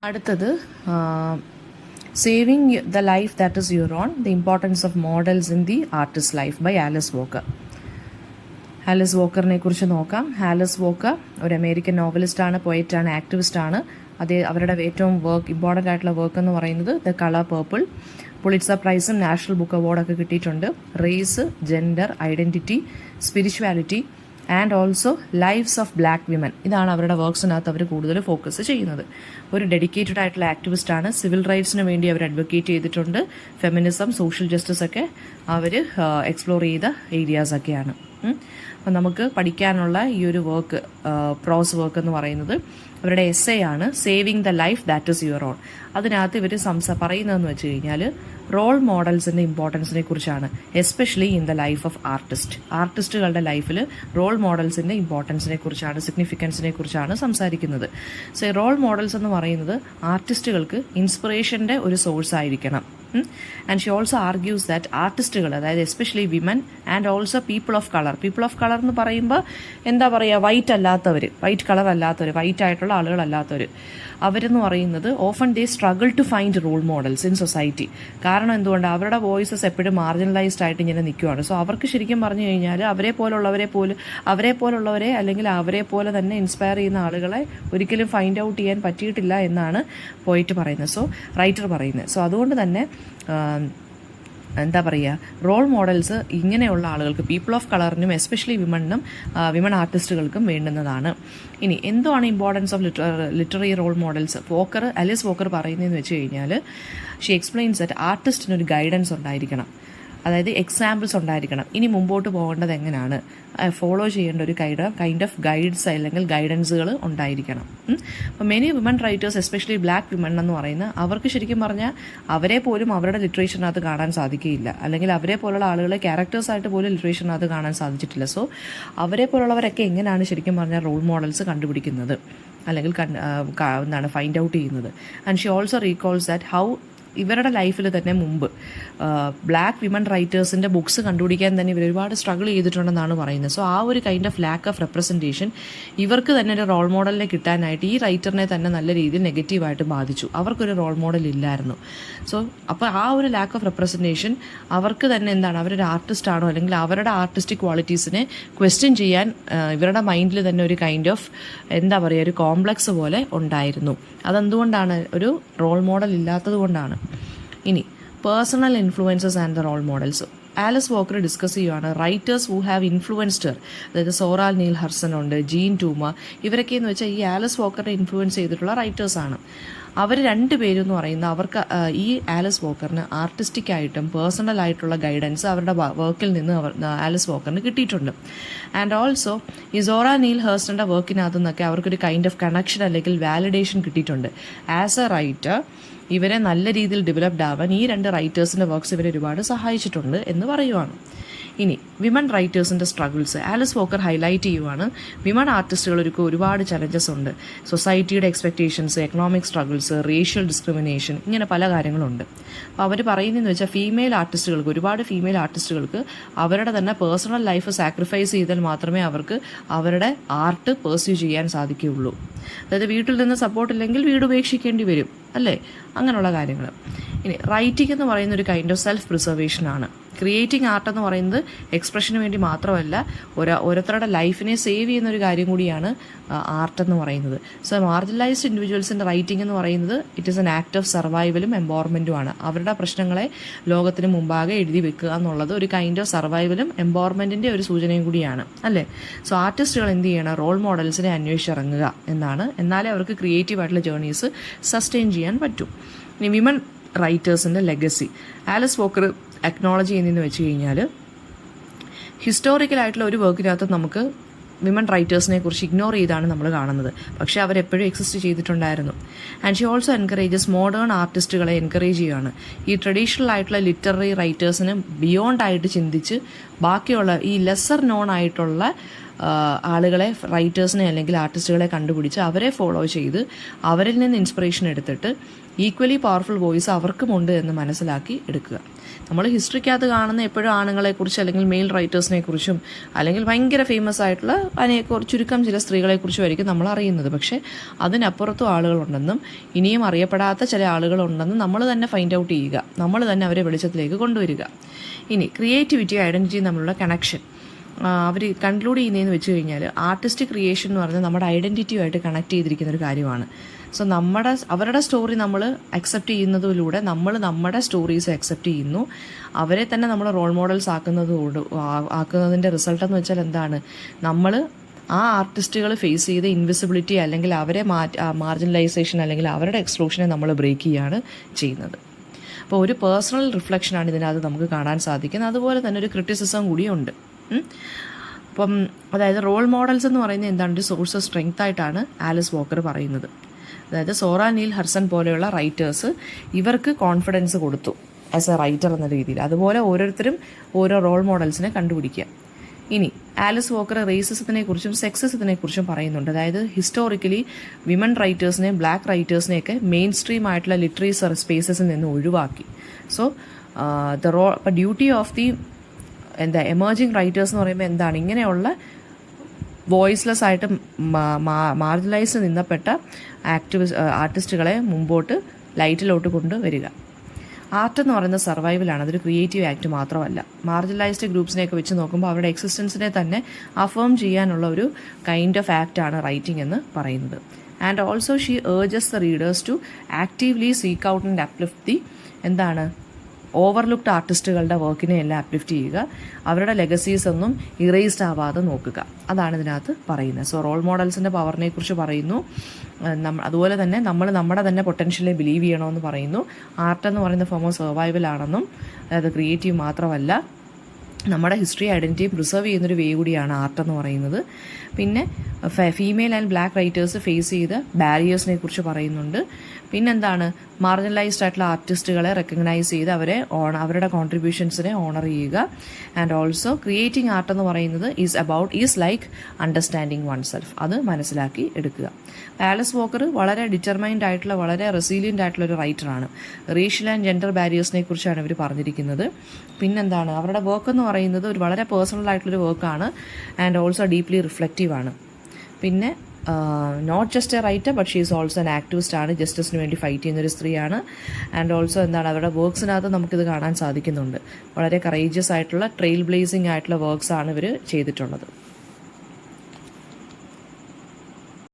അടുത്തത് saving the life that is your own the importance of models in the artist life by Alice Walker. Alice വോക്കറിനെ കുറിച്ച് നോക്കാം. Alice Walker ഒരു American നോവലിസ്റ്റാണ്, പോയറ്റാണ്, ആക്ടിവിസ്റ്റാണ്. അവരുടെ ഏറ്റവും ഇമ്പോർട്ടൻ്റ് ആയിട്ടുള്ള വർക്ക് എന്ന് പറയുന്നത് ദ കളർ പേർപ്പിൾ. പുളിറ്റ്സർ പ്രൈസും നാഷണൽ ബുക്ക് അവാർഡൊക്കെ കിട്ടിയിട്ടുണ്ട്. Race, gender, identity, spirituality and also lives of black women, ഇതാണ് അവരുടെ വർക്ക്സിനകത്ത് അവർ കൂടുതൽ ഫോക്കസ് ചെയ്യുന്നത്. ഒരു ഡെഡിക്കേറ്റഡ് ആയിട്ടുള്ള ആക്ടിവിസ്റ്റാണ്. സിവിൽ റൈറ്റ്സിന് വേണ്ടി അവർ അഡ്വക്കേറ്റ് ചെയ്തിട്ടുണ്ട്. ഫെമിനിസം, സോഷ്യൽ ജസ്റ്റിസ് ഒക്കെ അവർ എക്സ്പ്ലോർ ചെയ്ത ഏരിയാസൊക്കെയാണ്. അപ്പം നമുക്ക് പഠിക്കാനുള്ള ഈ ഒരു വർക്ക്, പ്രോസ് വർക്ക് എന്ന് പറയുന്നത് അവരുടെ എസ്സേ ആണ്, saving the life that is your own. അതിനകത്ത് ഇവർ പറയുന്നതെന്ന് വെച്ച് കഴിഞ്ഞാൽ റോൾ മോഡൽസിൻ്റെ ഇമ്പോർട്ടൻസിനെ കുറിച്ചാണ്, especially in the life of ആർട്ടിസ്റ്റുകളുടെ ലൈഫിൽ റോൾ മോഡൽസിൻ്റെ ഇമ്പോർട്ടൻസിനെ കുറിച്ചാണ്, സിഗ്നിഫിക്കൻസിനെ കുറിച്ചാണ് സംസാരിക്കുന്നത്. സോ റോൾ മോഡൽസ് എന്ന് പറയുന്നത് ആർട്ടിസ്റ്റുകൾക്ക് ഇൻസ്പിറേഷൻ്റെ ഒരു സോഴ്സ് ആയിരിക്കണം. And she also argues that ആർട്ടിസ്റ്റുകൾ, അതായത് especially women and also people of colour എന്ന് പറയുമ്പോൾ എന്താ പറയുക, വൈറ്റ് കളർ അല്ലാത്തവർ, വൈറ്റ് ആയിട്ടുള്ള ആളുകളല്ലാത്തവർ, അവരെന്ന് പറയുന്നത് often they struggle to find role models in society. കാരണം എന്തുകൊണ്ട്, അവരുടെ വോയിസസ് എപ്പോഴും മാർജിനലൈസ്ഡ് ആയിട്ട് ഇങ്ങനെ നിൽക്കുവാണ്. സോ അവർക്ക് ശരിക്കും പറഞ്ഞു കഴിഞ്ഞാൽ അവരെ പോലുള്ളവരെ അല്ലെങ്കിൽ അവരെ പോലെ തന്നെ ഇൻസ്പയർ ചെയ്യുന്ന ആളുകളെ ഒരിക്കലും ഫൈൻഡ് ഔട്ട് ചെയ്യാൻ പറ്റിയിട്ടില്ല എന്നാണ് പോയിട്ട് പറയുന്നത്, റൈറ്റർ പറയുന്നത്. സോ അതുകൊണ്ട് തന്നെ എന്താ പറയുക, റോൾ മോഡൽസ് ഇങ്ങനെയുള്ള ആളുകൾക്ക്, പീപ്പിൾ ഓഫ് കളറിനും എസ്പെഷ്യലി വിമൺ ആർട്ടിസ്റ്റുകൾക്കും വേണ്ടുന്നതാണ്. ഇനി എന്താണ് importance of literary role models? Alice Walker പറയുന്നതെന്ന് വെച്ച് കഴിഞ്ഞാൽ, ഷീ എക്സ്പ്ലെയിൻസ് ദാറ്റ് ആർട്ടിസ്റ്റിനൊരു ഗൈഡൻസ് ഉണ്ടായിരിക്കണം, അതായത് എക്സാമ്പിൾസ് ഉണ്ടായിരിക്കണം. ഇനി മുമ്പോട്ട് പോകേണ്ടത് എങ്ങനെയാണ്, ഫോളോ ചെയ്യേണ്ട ഒരു കൈൻഡ് ഓഫ് ഗൈഡ്സ് അല്ലെങ്കിൽ ഗൈഡൻസുകൾ ഉണ്ടായിരിക്കണം. അപ്പോൾ many women writers, especially black women എന്ന് പറയുന്ന, അവർക്ക് ശരിക്കും പറഞ്ഞാൽ അവരെ പോലും അവരുടെ ലിറ്ററേച്ചറിനകത്ത് കാണാൻ സാധിക്കുകയില്ല, അല്ലെങ്കിൽ അവരെ പോലുള്ള ആളുകളെ ക്യാരക്ടേഴ്സായിട്ട് പോലും ലിറ്ററേച്ചറിനകത്ത് കാണാൻ സാധിച്ചിട്ടില്ല. സോ അവരെ പോലുള്ളവരൊക്കെ എങ്ങനെയാണ് ശരിക്കും പറഞ്ഞാൽ റോൾ മോഡൽസ് കണ്ടുപിടിക്കുന്നത് അല്ലെങ്കിൽ ഫൈൻഡ് ഔട്ട് ചെയ്യുന്നത്? And she also recalls that how ഇവരുടെ ലൈഫിൽ തന്നെ മുമ്പ് ബ്ലാക്ക് വിമൻ റൈറ്റേഴ്സിൻ്റെ ബുക്സ് കണ്ടുപിടിക്കാൻ തന്നെ ഇവർ ഒരുപാട് സ്ട്രഗിൾ ചെയ്തിട്ടുണ്ടെന്നാണ് പറയുന്നത്. സോ ആ ഒരു kind of lack of representation ഇവർക്ക് തന്നെ ഒരു റോൾ മോഡലിനെ കിട്ടാനായിട്ട് ഈ റൈറ്ററിനെ തന്നെ നല്ല രീതിയിൽ നെഗറ്റീവായിട്ട് ബാധിച്ചു. അവർക്കൊരു റോൾ മോഡൽ ഇല്ലായിരുന്നു. സോ അപ്പോൾ ആ ഒരു ലാക്ക് ഓഫ് റെപ്രസെൻറ്റേഷൻ അവർക്ക് തന്നെ അവരൊരു ആർട്ടിസ്റ്റ് ആണോ അല്ലെങ്കിൽ അവരുടെ ആർട്ടിസ്റ്റിക് ക്വാളിറ്റീസിനെ ക്വസ്റ്റ്യൻ ചെയ്യാൻ ഇവരുടെ മൈൻഡിൽ തന്നെ ഒരു കൈൻഡ് ഓഫ് ഒരു കോംപ്ലക്സ് പോലെ ഉണ്ടായിരുന്നു. അതെന്തുകൊണ്ടാണ്? ഒരു റോൾ മോഡൽ ഇല്ലാത്തത് കൊണ്ടാണ്. ഇനി personal influences and the role models. Alice Walker discuss ചെയ്യുകയാണ് writers who have influenced her, അതായത് സോറാൽ നീൽ ഹർസൺ ഉണ്ട്, ജീൻ ടൂമ, ഇവരൊക്കെ എന്ന് വെച്ചാൽ ഈ ആലിസ് വോക്കറിനെ ഇൻഫ്ലുവൻസ് ചെയ്തിട്ടുള്ള റൈറ്റേഴ്സാണ്. അവർ രണ്ടുപേരും എന്ന് പറയുന്നത് അവർക്ക് ഈ ആലിസ് വോക്കറിന് ആർട്ടിസ്റ്റിക് ആയിട്ടും പേഴ്സണൽ ആയിട്ടുള്ള ഗൈഡൻസ് അവരുടെ വർക്കിൽ നിന്ന് ആലിസ് വോക്കറിന് കിട്ടിയിട്ടുണ്ട്. ആൻഡ് ഓൾസോ ഈ സോറ നീൽ ഹേഴ്സണിൻ്റെ വർക്കിനകത്തു നിന്നൊക്കെ അവർക്കൊരു കൈൻഡ് ഓഫ് കണക്ഷൻ അല്ലെങ്കിൽ വാലിഡേഷൻ കിട്ടിയിട്ടുണ്ട്. ആസ് എ റൈറ്റർ ഇവരെ നല്ല രീതിയിൽ ഡെവലപ്ഡ് ആവാൻ ഈ രണ്ട് റൈറ്റേഴ്സിൻ്റെ വർക്ക്സ് ഇവരെ ഒരുപാട് സഹായിച്ചിട്ടുണ്ട് എന്ന് പറയുവാണ്. ഇനി വിമൻ റൈറ്റേഴ്സിൻ്റെ സ്ട്രഗിൾസ് ആലിസ് വോക്കർ ഹൈലൈറ്റ് ചെയ്യുവാണ്. വിമൻ ആർട്ടിസ്റ്റുകൾക്ക് ഒരുപാട് ചലഞ്ചസ് ഉണ്ട്. സൊസൈറ്റിയുടെ എക്സ്പെക്റ്റേഷൻസ്, എക്കണോമിക് സ്ട്രഗിൾസ്, റേഷ്യൽ ഡിസ്ക്രിമിനേഷൻ, ഇങ്ങനെ പല കാര്യങ്ങളുണ്ട്. അപ്പോൾ അവർ പറയുന്നതെന്ന് വെച്ചാൽ ഒരുപാട് ഫീമെയിൽ ആർട്ടിസ്റ്റുകൾക്ക് അവരുടെ തന്നെ പേഴ്സണൽ ലൈഫ് സാക്രിഫൈസ് ചെയ്താൽ മാത്രമേ അവർക്ക് അവരുടെ ആർട്ട് പേഴ്സ്യൂ ചെയ്യാൻ സാധിക്കുകയുള്ളൂ. അതായത് വീട്ടിൽ നിന്ന് സപ്പോർട്ട് ഇല്ലെങ്കിൽ വീട് ഉപേക്ഷിക്കേണ്ടി വരും, അല്ലേ? അങ്ങനെയുള്ള കാര്യങ്ങൾ. ഇനി റൈറ്റിംഗ് എന്ന് പറയുന്ന ഒരു കൈൻഡ് ഓഫ് സെൽഫ് പ്രിസർവേഷനാണ്. ക്രിയേറ്റിംഗ് ആർട്ട് എന്ന് പറയുന്നത് എക്സ്പ്രഷന് വേണ്ടി മാത്രമല്ല, ഓരോരുത്തരുടെ ലൈഫിനെ സേവ് ചെയ്യുന്ന ഒരു കാര്യം കൂടിയാണ് ആർട്ട് എന്ന് പറയുന്നത്. സോ മാർജിനലൈസ്ഡ് ഇൻഡിവിജ്വൽസിൻ്റെ റൈറ്റിംഗ് എന്ന് പറയുന്നത് it is an act of സർവൈവലും എംപവർമെൻറ്റുമാണ്. അവരുടെ പ്രശ്നങ്ങളെ ലോകത്തിന് മുമ്പാകെ എഴുതി വെക്കുക എന്നുള്ളത് ഒരു കൈൻഡ് ഓഫ് സർവൈവലും എംപവർമെൻറ്റിൻ്റെ ഒരു സൂചനയും കൂടിയാണ്, അല്ലേ? സോ ആർട്ടിസ്റ്റുകൾ എന്ത് ചെയ്യണം? റോൾ മോഡൽസിനെ അന്വേഷിച്ചിറങ്ങുക എന്നാലേ അവർക്ക് ക്രിയേറ്റീവായിട്ടുള്ള ജേർണീസ് സസ്റ്റെയിൻ ചെയ്യാൻ പറ്റും. ഇനി വിമൻ റൈറ്റേഴ്സിൻ്റെ ലെഗസി ആലിസ് വോക്കർ അക്നോളജ് ചെയ്യുന്നതെന്ന് വെച്ച് കഴിഞ്ഞാൽ, ഹിസ്റ്റോറിക്കലായിട്ടുള്ള ഒരു വർക്കിനകത്ത് നമുക്ക് വിമൻ റൈറ്റേഴ്സിനെ കുറിച്ച് ഇഗ്നോർ ചെയ്താണ് നമ്മൾ കാണുന്നത്. പക്ഷേ അവരെപ്പോഴും എക്സിസ്റ്റ് ചെയ്തിട്ടുണ്ടായിരുന്നു. And she also encourages modern ആർട്ടിസ്റ്റുകളെ എൻകറേജ് ചെയ്യുകയാണ്. ഈ ട്രഡീഷണൽ ആയിട്ടുള്ള ലിറ്റററി റൈറ്റേഴ്സിന് ബിയോണ്ട് ആയിട്ട് ചിന്തിച്ച് ബാക്കിയുള്ള ഈ ലെസർ നോൺ ആയിട്ടുള്ള ആളുകളെ, റൈറ്റേഴ്സിനെ അല്ലെങ്കിൽ ആർട്ടിസ്റ്റുകളെ കണ്ടുപിടിച്ച് അവരെ ഫോളോ ചെയ്ത് അവരിൽ നിന്ന് ഇൻസ്പിറേഷൻ എടുത്തിട്ട് ഈക്വലി പവർഫുൾ വോയിസ് അവർക്കുമുണ്ട് എന്ന് മനസ്സിലാക്കി എടുക്കുക. നമ്മൾ ഹിസ്റ്ററിക്കകത്ത് കാണുന്ന എപ്പോഴും ആണുങ്ങളെക്കുറിച്ച് അല്ലെങ്കിൽ മെയിൽ റൈറ്റേഴ്സിനെ കുറിച്ചും അല്ലെങ്കിൽ ഭയങ്കര ഫേമസ് ആയിട്ടുള്ള ചുരുക്കം ചില സ്ത്രീകളെക്കുറിച്ചും ആയിരിക്കും നമ്മൾ അറിയുന്നത്. പക്ഷേ അതിനപ്പുറത്തും ആളുകളുണ്ടെന്നും ഇനിയും അറിയപ്പെടാത്ത ചില ആളുകളുണ്ടെന്നും നമ്മൾ തന്നെ ഫൈൻഡ് ഔട്ട് ചെയ്യുക, നമ്മൾ തന്നെ അവരെ വെളിച്ചത്തിലേക്ക് കൊണ്ടുവരിക. ഇനി ക്രിയേറ്റിവിറ്റി ഐഡൻറ്റിറ്റി തമ്മിലുള്ള കണക്ഷൻ അവർ കൺക്ലൂഡ് ചെയ്യുന്നതെന്ന് വെച്ച് കഴിഞ്ഞാൽ ആർട്ടിസ്റ്റ് ക്രിയേഷൻ എന്ന് പറഞ്ഞാൽ നമ്മുടെ ഐഡൻറ്റിറ്റിയുമായിട്ട് കണക്ട് ചെയ്തിരിക്കുന്ന ഒരു കാര്യമാണ്. സോ അവരുടെ സ്റ്റോറി നമ്മൾ അക്സെപ്റ്റ് ചെയ്യുന്നതിലൂടെ നമ്മൾ നമ്മുടെ സ്റ്റോറീസ് അക്സെപ്റ്റ് ചെയ്യുന്നു. അവരെ തന്നെ നമ്മൾ റോൾ മോഡൽസ് ആക്കുന്നതിൻ്റെ റിസൾട്ട് എന്ന് വെച്ചാൽ എന്താണ്, നമ്മൾ ആ ആർട്ടിസ്റ്റുകൾ ഫേസ് ചെയ്ത ഇൻവിസിബിലിറ്റി അല്ലെങ്കിൽ അവരെ മാർജിനലൈസേഷൻ അല്ലെങ്കിൽ അവരുടെ എക്സ്ക്ലൂഷനെ നമ്മൾ ബ്രേക്ക് ചെയ്യുകയാണ് ചെയ്യുന്നത്. അപ്പോൾ ഒരു പേഴ്സണൽ റിഫ്ലക്ഷനാണ് ഇതിനകത്ത് നമുക്ക് കാണാൻ സാധിക്കുന്നത്. അതുപോലെ തന്നെ ഒരു ക്രിറ്റിസിസം കൂടിയുണ്ട്. അപ്പം അതായത് റോൾ മോഡൽസ് എന്ന് പറയുന്നത് എന്താണ്, ഒരു സോഴ്സ് ഓഫ് സ്ട്രെങ്ത് ആയിട്ടാണ് ആലിസ് വോക്കർ പറയുന്നത്. അതായത് സോറ നീൽ ഹർസൺ പോലെയുള്ള റൈറ്റേഴ്സ് ഇവർക്ക് കോൺഫിഡൻസ് കൊടുത്തു ആസ് എ റൈറ്റർ എന്ന രീതിയിൽ. അതുപോലെ ഓരോരുത്തരും ഓരോ റോൾ മോഡൽസിനെ കണ്ടുപിടിക്കുക. ഇനി ആലിസ് വോക്കർ റേസിസത്തിനെ കുറിച്ചും സെക്സിസത്തിനെ കുറിച്ചും പറയുന്നുണ്ട്. അതായത് ഹിസ്റ്റോറിക്കലി വിമൻ റൈറ്റേഴ്സിനെയും ബ്ലാക്ക് റൈറ്റേഴ്സിനെയൊക്കെ മെയിൻ സ്ട്രീം ആയിട്ടുള്ള ലിറ്റററി സ്പേസസിൽ നിന്ന് ഒഴിവാക്കി. So duty of the emerging writers എന്ന് പറയുമ്പോൾ എന്താണ്, ഇങ്ങനെയുള്ള വോയിസ്ലെസ് ആയിട്ട് മാർജിനലൈസ് നിന്നപ്പെട്ട ആർട്ടിസ്റ്റുകളെ മുമ്പോട്ട് ലൈറ്റിലോട്ട് കൊണ്ടുവരിക. ആർട്ട് എന്ന് പറയുന്നത് സർവൈവലാണ്, അതൊരു ക്രിയേറ്റീവ് ആക്ട് മാത്രമല്ല. മാർജിനലൈസ്ഡ് ഗ്രൂപ്പ്സിനെയൊക്കെ വെച്ച് നോക്കുമ്പോൾ അവരുടെ എക്സിസ്റ്റൻസിനെ തന്നെ അഫേം ചെയ്യാനുള്ള ഒരു കൈൻഡ് ഓഫ് ആക്റ്റാണ് റൈറ്റിംഗ് എന്ന് പറയുന്നത്. And also she urges the readers to actively seek out and uplift the overlooked ആർട്ടിസ്റ്റുകളുടെ വർക്കിനെ എല്ലാം അപ്ലിഫ്റ്റ് ചെയ്യുക, അവരുടെ ലെഗസീസ് ഒന്നും ഇറേസ്ഡ് ആവാതെ നോക്കുക. അതാണ് ഇതിനകത്ത് പറയുന്നത്. സോ റോൾ മോഡൽസിൻ്റെ പവറിനെ കുറിച്ച് പറയുന്നു. അതുപോലെ തന്നെ നമ്മൾ നമ്മുടെ തന്നെ പൊട്ടൻഷ്യലെ ബിലീവ് ചെയ്യണമെന്ന് പറയുന്നു. ആർട്ട് എന്ന് പറയുന്ന ഫോം ഓഫ് സർവൈവൽ ആണെന്നും അതായത് ക്രിയേറ്റീവ് മാത്രമല്ല, നമ്മുടെ ഹിസ്റ്ററി ഐഡൻറ്റിറ്റി പ്രിസർവ് ചെയ്യുന്നൊരു വേ കൂടിയാണ് ആർട്ട് എന്ന് പറയുന്നത്. പിന്നെ female and black writers face ചെയ്ത ബാരിയേഴ്സിനെ കുറിച്ച് പറയുന്നുണ്ട്. പിന്നെന്താണ്, മാർജിനലൈസ്ഡ് ആയിട്ടുള്ള ആർട്ടിസ്റ്റുകളെ റെക്കഗ്നൈസ് ചെയ്ത് അവരുടെ കോൺട്രിബ്യൂഷൻസിനെ ഓണർ ചെയ്യുക. ആൻഡ് ഓൾസോ ക്രിയേറ്റിംഗ് ആർട്ട് എന്ന് പറയുന്നത് is like understanding one self, അത് മനസ്സിലാക്കി എടുക്കുക. ആലിസ് വോക്കർ വളരെ ഡിറ്റർമൈൻഡ് ആയിട്ടുള്ള വളരെ റെസീലിയൻ്റ് ആയിട്ടുള്ള ഒരു റൈറ്ററാണ്. റേഷ്യൽ ആൻഡ് ജെൻഡർ ബാരിയേഴ്സിനെ കുറിച്ചാണ് ഇവർ പറഞ്ഞിരിക്കുന്നത്. പിന്നെന്താണ്, അവരുടെ വർക്ക് എന്ന് പറയുന്നത് ഒരു വളരെ പേഴ്സണൽ ആയിട്ടുള്ളൊരു വർക്കാണ് ആൻഡ് ഓൾസോ ഡീപ്ലി റിഫ്ലക്റ്റീവ് ആണ്. പിന്നെ not just a writer but she is also an activist ആണ്, ജസ്റ്റിസിന് വേണ്ടി ഫൈറ്റ് ചെയ്യുന്നൊരു സ്ത്രീയാണ്. ആൻഡ് ഓൾസോ അവരുടെ വർക്ക്സിനകത്ത് നമുക്കിത് കാണാൻ സാധിക്കുന്നുണ്ട്. വളരെ കറേജിയസ് ആയിട്ടുള്ള ട്രെയിൽ ബ്ലേസിംഗ് ആയിട്ടുള്ള വർക്ക്സ് ആണ് ഇവർ ചെയ്തിട്ടുള്ളത്.